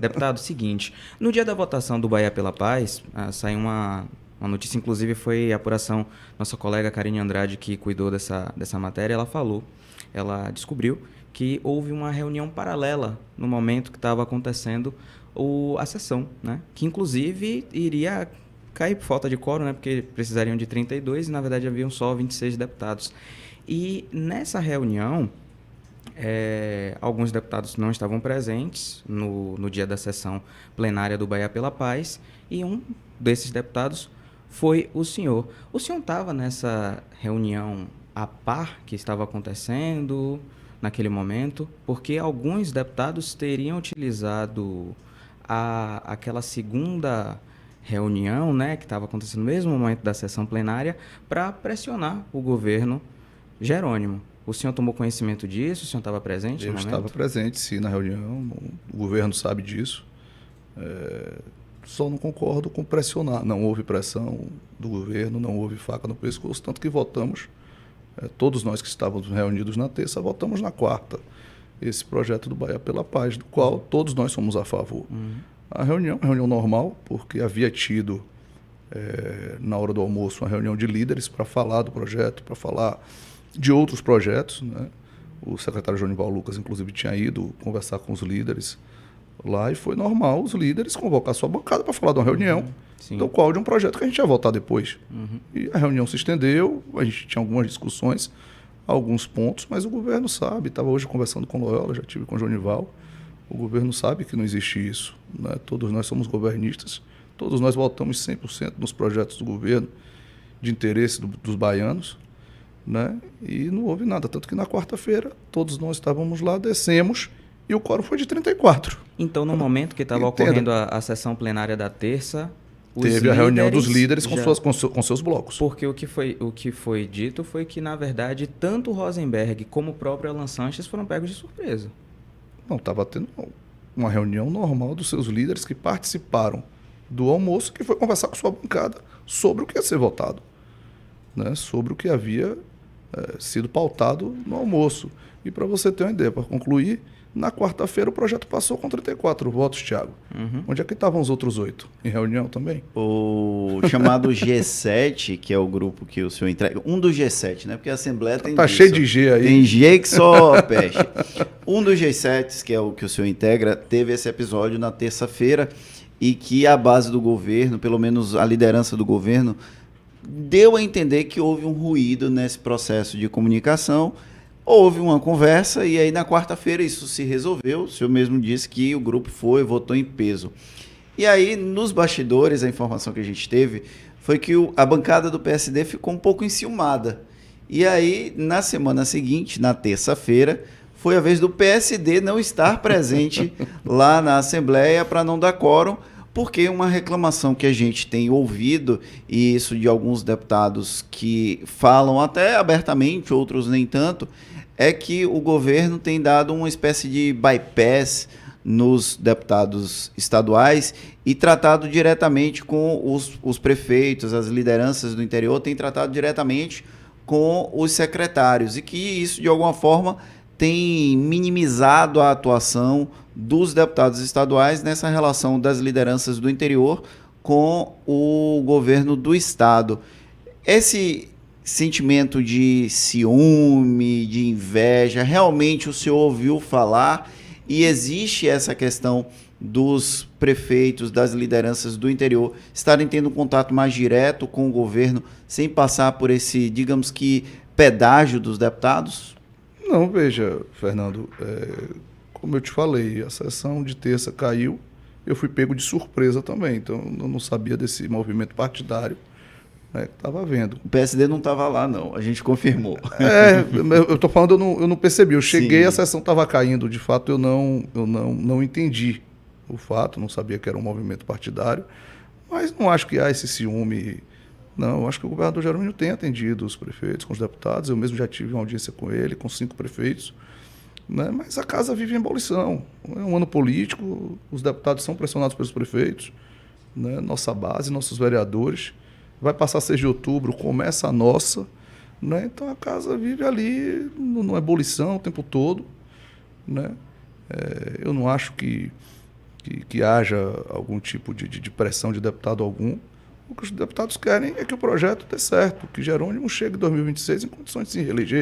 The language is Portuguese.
Deputado, seguinte, no dia da votação do Bahia pela Paz, saiu uma notícia, inclusive foi a apuração, nossa colega Karine Andrade, que cuidou dessa matéria, ela descobriu que houve uma reunião paralela no momento que estava acontecendo a sessão, né? Que inclusive iria cair por falta de quórum, né? Porque precisariam de 32 e na verdade haviam só 26 deputados. E nessa reunião, alguns deputados não estavam presentes no dia da sessão plenária do Bahia pela Paz e um desses deputados foi o senhor. O senhor estava nessa reunião a par que estava acontecendo naquele momento? Porque alguns deputados teriam utilizado aquela segunda reunião, né, que estava acontecendo no mesmo momento da sessão plenária para pressionar o governo Jerônimo. O senhor tomou conhecimento disso? O senhor estava presente no Eu momento? estava presente, sim, na reunião. O governo sabe disso. Só não concordo com pressionar. Não houve pressão do governo, não houve faca no pescoço, tanto que votamos, todos nós que estávamos reunidos na terça, votamos na quarta. Esse projeto do Bahia pela Paz, do qual todos nós somos a favor. A reunião normal, porque havia tido, na hora do almoço, uma reunião de líderes para falar do projeto, para falar de outros projetos, né? O secretário Jonival Lucas, inclusive, tinha ido conversar com os líderes lá e foi normal os líderes convocar sua bancada para falar de uma reunião, do qual de um projeto que a gente ia votar depois. E a reunião se estendeu, a gente tinha algumas discussões, alguns pontos, mas o governo sabe, estava hoje conversando com o Loyola, já tive com o Jonival, o governo sabe que não existe isso, né? Todos nós somos governistas, todos nós votamos 100% nos projetos do governo de interesse dos baianos, né? E não houve nada, tanto que na quarta-feira todos nós estávamos lá, descemos e o quórum foi de 34. Então, no momento que estava ocorrendo a sessão plenária da terça, teve a reunião dos líderes com seus blocos. Porque o que foi dito foi que, na verdade, tanto o Rosenberg como o próprio Alan Sanches foram pegos de surpresa. Não, estava tendo uma reunião normal dos seus líderes que participaram do almoço, que foi conversar com sua bancada sobre o que ia ser votado, né? Sobre o que havia sido pautado no almoço. E para você ter uma ideia, para concluir, na quarta-feira o projeto passou com 34 votos, Thiago. Onde é que estavam os outros 8? Em reunião também? O chamado G7, que é o grupo que o senhor entrega, um dos G7, né? Porque a Assembleia tem Tá cheio de G aí. Tem G que só peste. Um dos G7, que é o que o senhor integra, teve esse episódio na terça-feira e que a base do governo, pelo menos a liderança do governo, deu a entender que houve um ruído nesse processo de comunicação, houve uma conversa e aí na quarta-feira isso se resolveu. O senhor mesmo disse que o grupo votou em peso. E aí, nos bastidores, a informação que a gente teve foi que a bancada do PSD ficou um pouco enciumada. E aí, na semana seguinte, na terça-feira, foi a vez do PSD não estar presente lá na Assembleia para não dar quórum, porque uma reclamação que a gente tem ouvido, e isso de alguns deputados que falam até abertamente, outros nem tanto, é que o governo tem dado uma espécie de bypass nos deputados estaduais e tratado diretamente com os prefeitos, as lideranças do interior, tem tratado diretamente com os secretários, e que isso, de alguma forma, tem minimizado a atuação dos deputados estaduais nessa relação das lideranças do interior com o governo do estado. Esse sentimento de ciúme, de inveja, realmente o senhor ouviu falar e existe essa questão dos prefeitos, das lideranças do interior estarem tendo um contato mais direto com o governo sem passar por esse, digamos que, pedágio dos deputados? Não, veja, Fernando, como eu te falei, a sessão de terça caiu, eu fui pego de surpresa também, então eu não sabia desse movimento partidário, né, que estava havendo. O PSD não estava lá, não, a gente confirmou. Eu estou falando, eu não percebi, eu cheguei, Sim. a sessão estava caindo, de fato eu não entendi o fato, não sabia que era um movimento partidário, mas não acho que há esse ciúme. Não, acho que o governador Jerônimo tem atendido os prefeitos, com os deputados. Eu mesmo já tive uma audiência com ele, com 5 prefeitos. Né? Mas a casa vive em ebulição. É um ano político, os deputados são pressionados pelos prefeitos, né? Nossa base, nossos vereadores. Vai passar 6 de outubro, começa a nossa. Né? Então a casa vive ali numa ebulição o tempo todo. Né? Eu não acho que que haja algum tipo de pressão de deputado algum. O que os deputados querem é que o projeto dê certo, que Jerônimo chegue em 2026 em condições de se reeleger.